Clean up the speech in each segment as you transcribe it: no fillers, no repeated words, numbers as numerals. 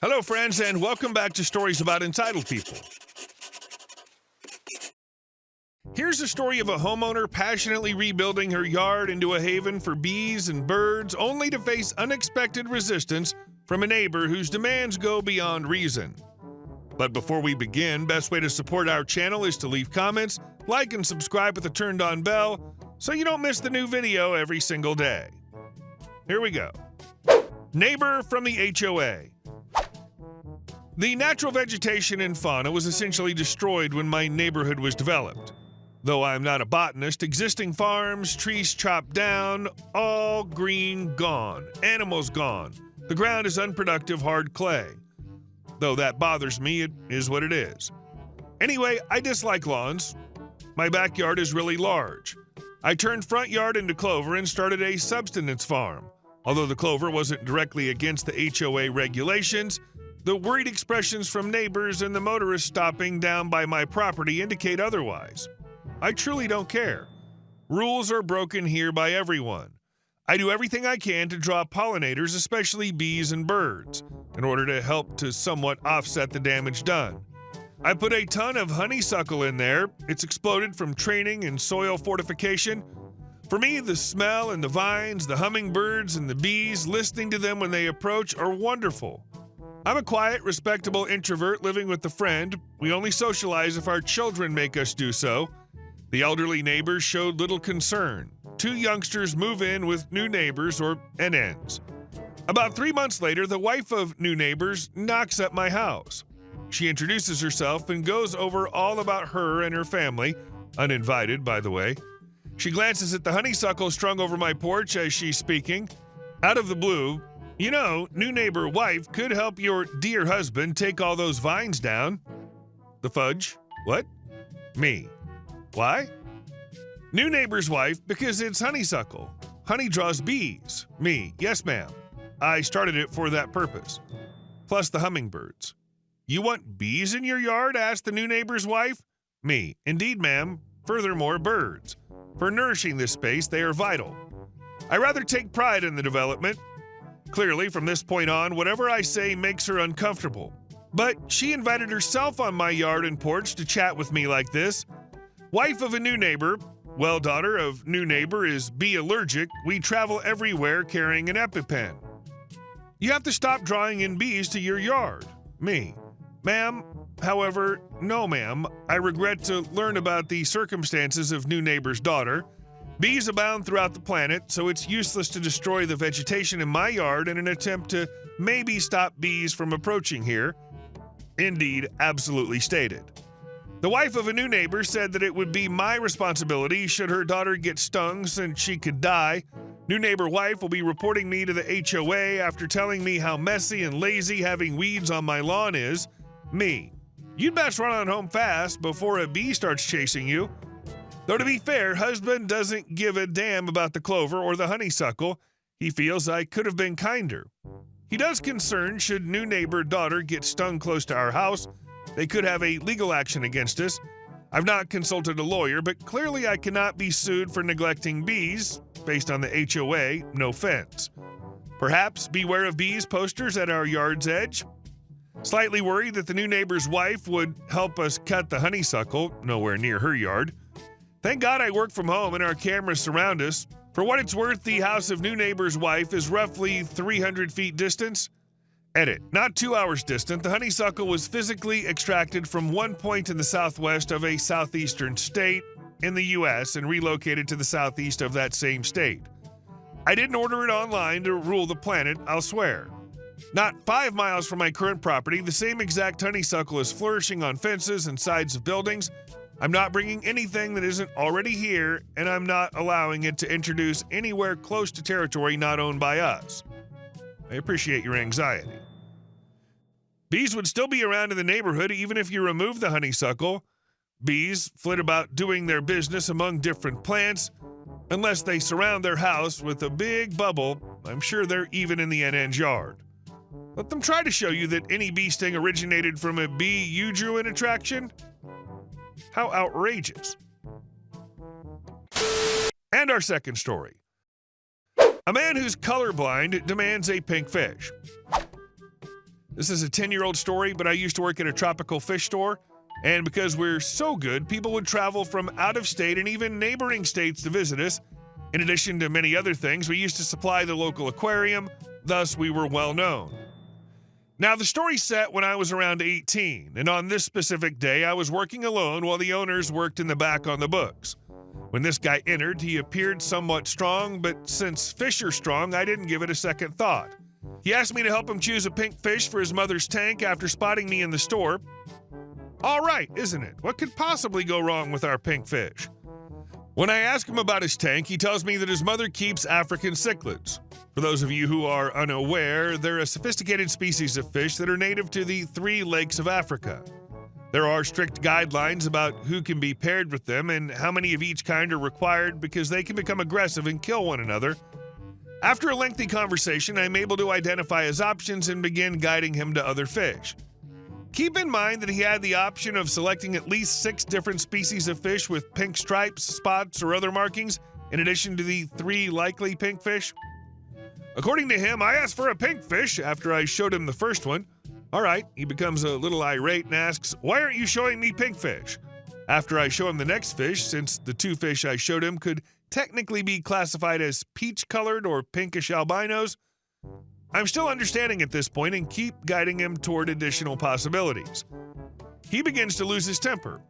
Hello, friends, and welcome back to Stories About Entitled People. Here's the story of a homeowner passionately rebuilding her yard into a haven for bees and birds, only to face unexpected resistance from a neighbor whose demands go beyond reason. But before we begin, best way to support our channel is to leave comments, like and subscribe with a turned-on bell so you don't miss the new video every single day. Here we go. Neighbor from the HOA. The natural vegetation and fauna was essentially destroyed when my neighborhood was developed. Though I'm not a botanist, existing farms, trees chopped down, all green gone, animals gone. The ground is unproductive hard clay. Though that bothers me, it is what it is. Anyway, I dislike lawns. My backyard is really large. I turned front yard into clover and started a subsistence farm. Although the clover wasn't directly against the HOA regulations, the worried expressions from neighbors and the motorists stopping down by my property indicate otherwise. I truly don't care. Rules are broken here by everyone. I do everything I can to draw pollinators, especially bees and birds, in order to help to somewhat offset the damage done. I put a ton of honeysuckle in there. It's exploded from training and soil fortification. For me, the smell and the vines, the hummingbirds and the bees, listening to them when they approach are wonderful. I'm a quiet, respectable introvert living with a friend. We only socialize if our children make us do so. The elderly neighbors showed little concern. 2 youngsters move in with new neighbors, or NNs. About 3 months later, the wife of new neighbors knocks at my house. She introduces herself and goes over all about her and her family, uninvited, by the way. She glances at the honeysuckle strung over my porch as she's speaking. Out of the blue, "You know, new neighbor wife could help your dear husband take all those vines down." The fudge? What? Me. Why? New neighbor's wife, because it's honeysuckle. Honey draws bees. Me. Yes, ma'am. I started it for that purpose. Plus the hummingbirds. You want bees in your yard? Asked the new neighbor's wife. Me. Indeed, ma'am. Furthermore, birds. For nourishing this space, they are vital. I rather take pride in the development. Clearly, from this point on, whatever I say makes her uncomfortable. But she invited herself on my yard and porch to chat with me like this. Wife of a new neighbor. Well, daughter of new neighbor is bee-allergic. We travel everywhere carrying an EpiPen. You have to stop drawing in bees to your yard. Me. Ma'am, however, no ma'am. I regret to learn about the circumstances of new neighbor's daughter. Bees abound throughout the planet, so it's useless to destroy the vegetation in my yard in an attempt to maybe stop bees from approaching here. Indeed, absolutely stated. The wife of a new neighbor said that it would be my responsibility should her daughter get stung since she could die. New neighbor wife will be reporting me to the HOA after telling me how messy and lazy having weeds on my lawn is. Me. You'd best run on home fast before a bee starts chasing you. Though to be fair, husband doesn't give a damn about the clover or the honeysuckle. He feels I could have been kinder. He does concern should new neighbor daughter get stung close to our house. They could have a legal action against us. I've not consulted a lawyer, but clearly I cannot be sued for neglecting bees based on the HOA, no fence. Perhaps beware of bees posters at our yard's edge. Slightly worried that the new neighbor's wife would help us cut the honeysuckle, nowhere near her yard. Thank God I work from home and our cameras surround us. For what it's worth, the house of new neighbor's wife is roughly 300 feet distance. Edit. Not 2 hours distant, the honeysuckle was physically extracted from one point in the southwest of a southeastern state in the U.S. and relocated to the southeast of that same state. I didn't order it online to rule the planet, I'll swear. Not 5 miles from my current property, the same exact honeysuckle is flourishing on fences and sides of buildings. I'm not bringing anything that isn't already here, and I'm not allowing it to introduce anywhere close to territory not owned by us. I appreciate your anxiety. Bees would still be around in the neighborhood even if you remove the honeysuckle. Bees flit about doing their business among different plants. Unless they surround their house with a big bubble, I'm sure they're even in the NN's yard. Let them try to show you that any bee sting originated from a bee you drew in attraction. How outrageous. And our second story. A man who's colorblind demands a pink fish. This is a 10-year-old story, but I used to work at a tropical fish store, and because we're so good, people would travel from out of state and even neighboring states to visit us. In addition to many other things, we used to supply the local aquarium, thus we were well known. Now, the story's set when I was around 18, and on this specific day, I was working alone while the owners worked in the back on the books. When this guy entered, he appeared somewhat strong, but since fish are strong, I didn't give it a second thought. He asked me to help him choose a pink fish for his mother's tank after spotting me in the store. All right, isn't it? What could possibly go wrong with our pink fish? When I ask him about his tank, he tells me that his mother keeps African cichlids. For those of you who are unaware, they're a sophisticated species of fish that are native to the 3 lakes of Africa. There are strict guidelines about who can be paired with them and how many of each kind are required because they can become aggressive and kill one another. After a lengthy conversation, I'm able to identify his options and begin guiding him to other fish. Keep in mind that he had the option of selecting at least 6 different species of fish with pink stripes, spots, or other markings, in addition to the 3 likely pink fish. According to him, I asked for a pink fish after I showed him the first one. All right, he becomes a little irate and asks, "Why aren't you showing me pink fish?" After I show him the next fish, since the 2 fish I showed him could technically be classified as peach-colored or pinkish albinos, I'm still understanding at this point and keep guiding him toward additional possibilities. He begins to lose his temper.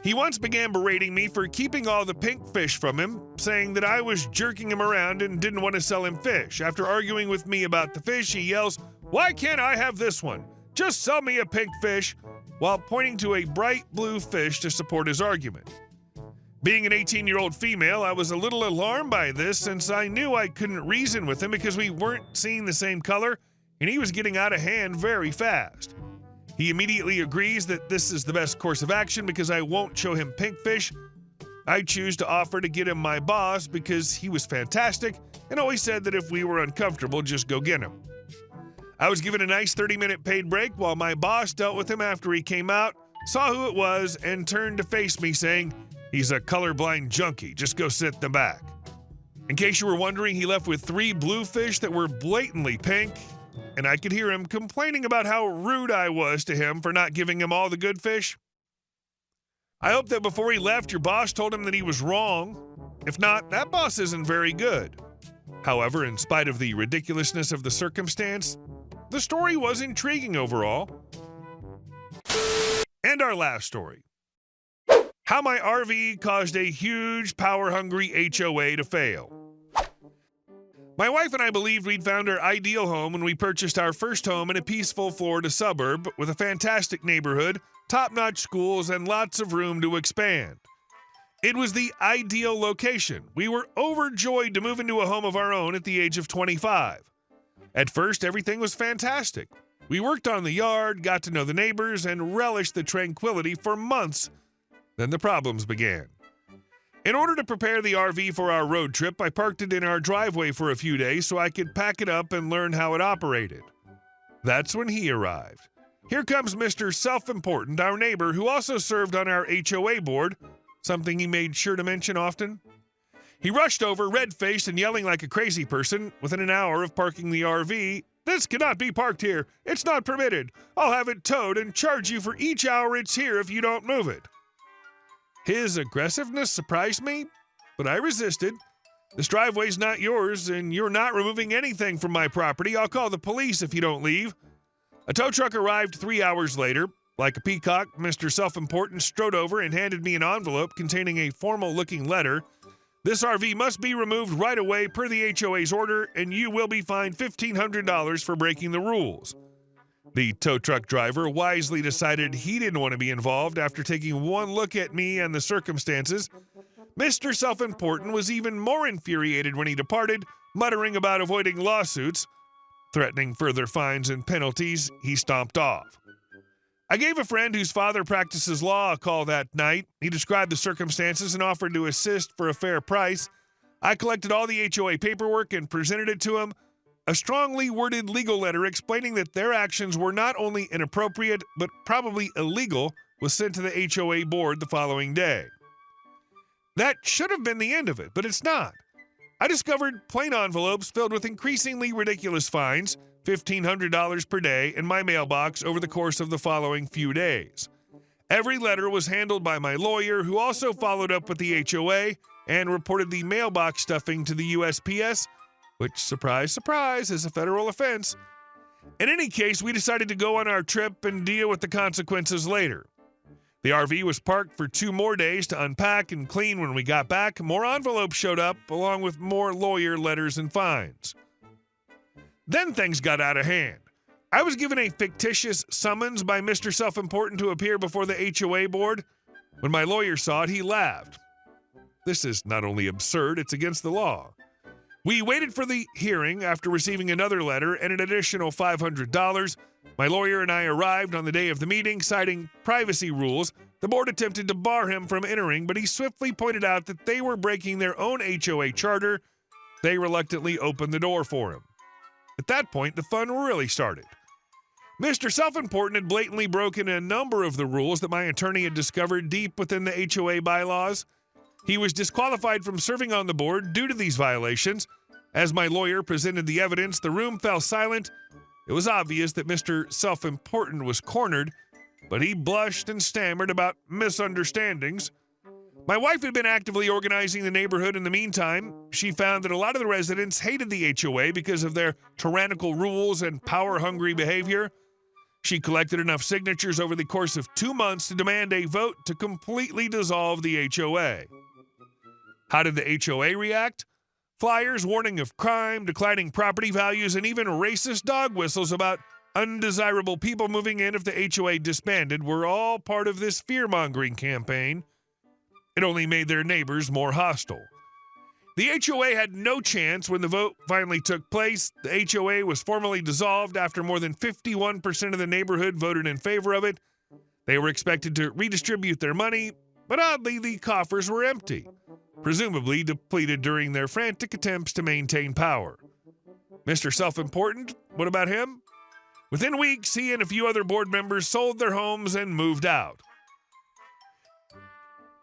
He once began berating me for keeping all the pink fish from him, saying that I was jerking him around and didn't want to sell him fish. After arguing with me about the fish, he yells, "Why can't I have this one? Just sell me a pink fish," while pointing to a bright blue fish to support his argument. Being an 18-year-old female, I was a little alarmed by this since I knew I couldn't reason with him because we weren't seeing the same color and he was getting out of hand very fast. He immediately agrees that this is the best course of action because I won't show him pink fish. I choose to offer to get him my boss because he was fantastic and always said that if we were uncomfortable, just go get him. I was given a nice 30-minute paid break while my boss dealt with him after he came out, saw who it was, and turned to face me saying, "He's a colorblind junkie. Just go sit in the back." In case you were wondering, he left with 3 blue fish that were blatantly pink, and I could hear him complaining about how rude I was to him for not giving him all the good fish. I hope that before he left, your boss told him that he was wrong. If not, that boss isn't very good. However, in spite of the ridiculousness of the circumstance, the story was intriguing overall. And our last story. How my RV caused a huge, power-hungry HOA to fail. My wife and I believed we'd found our ideal home when we purchased our first home in a peaceful Florida suburb with a fantastic neighborhood, top-notch schools, and lots of room to expand. It was the ideal location. We were overjoyed to move into a home of our own at the age of 25. At first, everything was fantastic. We worked on the yard, got to know the neighbors, and relished the tranquility for months. Then the problems began. In order to prepare the RV for our road trip, I parked it in our driveway for a few days so I could pack it up and learn how it operated. That's when he arrived. Here comes Mr. Self-Important, our neighbor, who also served on our HOA board, something he made sure to mention often. He rushed over, red-faced and yelling like a crazy person. Within an hour of parking the RV, "This cannot be parked here. It's not permitted. I'll have it towed and charge you for each hour it's here if you don't move it." His aggressiveness surprised me, but I resisted. "This driveway's not yours, and you're not removing anything from my property. I'll call the police if you don't leave." A tow truck arrived 3 hours later. Like a peacock, Mr. Self-Important strode over and handed me an envelope containing a formal-looking letter. "This RV must be removed right away per the HOA's order, and you will be fined $1,500 for breaking the rules." The tow truck driver wisely decided he didn't want to be involved after taking one look at me and the circumstances. Mr. Self-Important was even more infuriated when he departed, muttering about avoiding lawsuits. Threatening further fines and penalties, he stomped off. I gave a friend whose father practices law a call that night. He described the circumstances and offered to assist for a fair price. I collected all the HOA paperwork and presented it to him. A strongly worded legal letter explaining that their actions were not only inappropriate, but probably illegal, was sent to the HOA board the following day. That should have been the end of it, but it's not. I discovered plain envelopes filled with increasingly ridiculous fines, $1,500 per day in my mailbox over the course of the following few days. Every letter was handled by my lawyer, who also followed up with the HOA and reported the mailbox stuffing to the USPS, which, surprise, surprise, is a federal offense. In any case, we decided to go on our trip and deal with the consequences later. The RV was parked for 2 more days to unpack and clean. When we got back, more envelopes showed up, along with more lawyer letters and fines. Then things got out of hand. I was given a fictitious summons by Mr. Self-Important to appear before the HOA board. When my lawyer saw it, he laughed. This is not only absurd, it's against the law. We waited for the hearing after receiving another letter and an additional $500. My lawyer and I arrived on the day of the meeting, citing privacy rules. The board attempted to bar him from entering, but he swiftly pointed out that they were breaking their own HOA charter. They reluctantly opened the door for him. At that point, the fun really started. Mr. Self-Important had blatantly broken a number of the rules that my attorney had discovered deep within the HOA bylaws. He was disqualified from serving on the board due to these violations. As my lawyer presented the evidence, the room fell silent. It was obvious that Mr. Self-Important was cornered, but he blushed and stammered about misunderstandings. My wife had been actively organizing the neighborhood in the meantime. She found that a lot of the residents hated the HOA because of their tyrannical rules and power-hungry behavior. She collected enough signatures over the course of 2 months to demand a vote to completely dissolve the HOA. How did the HOA react? Flyers warning of crime, declining property values, and even racist dog whistles about undesirable people moving in if the HOA disbanded were all part of this fear-mongering campaign. It only made their neighbors more hostile. The HOA had no chance when the vote finally took place. The HOA was formally dissolved after more than 51% of the neighborhood voted in favor of it. They were expected to redistribute their money, but oddly, the coffers were empty, presumably depleted during their frantic attempts to maintain power. Mr. Self-Important, what about him? Within weeks, he and a few other board members sold their homes and moved out.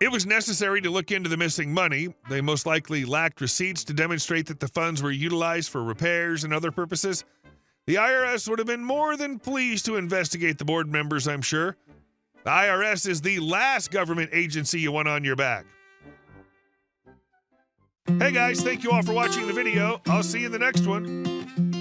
It was necessary to look into the missing money. They most likely lacked receipts to demonstrate that the funds were utilized for repairs and other purposes. The IRS would have been more than pleased to investigate the board members, I'm sure. The IRS is the last government agency you want on your back. Hey guys, thank you all for watching the video. I'll see you in the next one.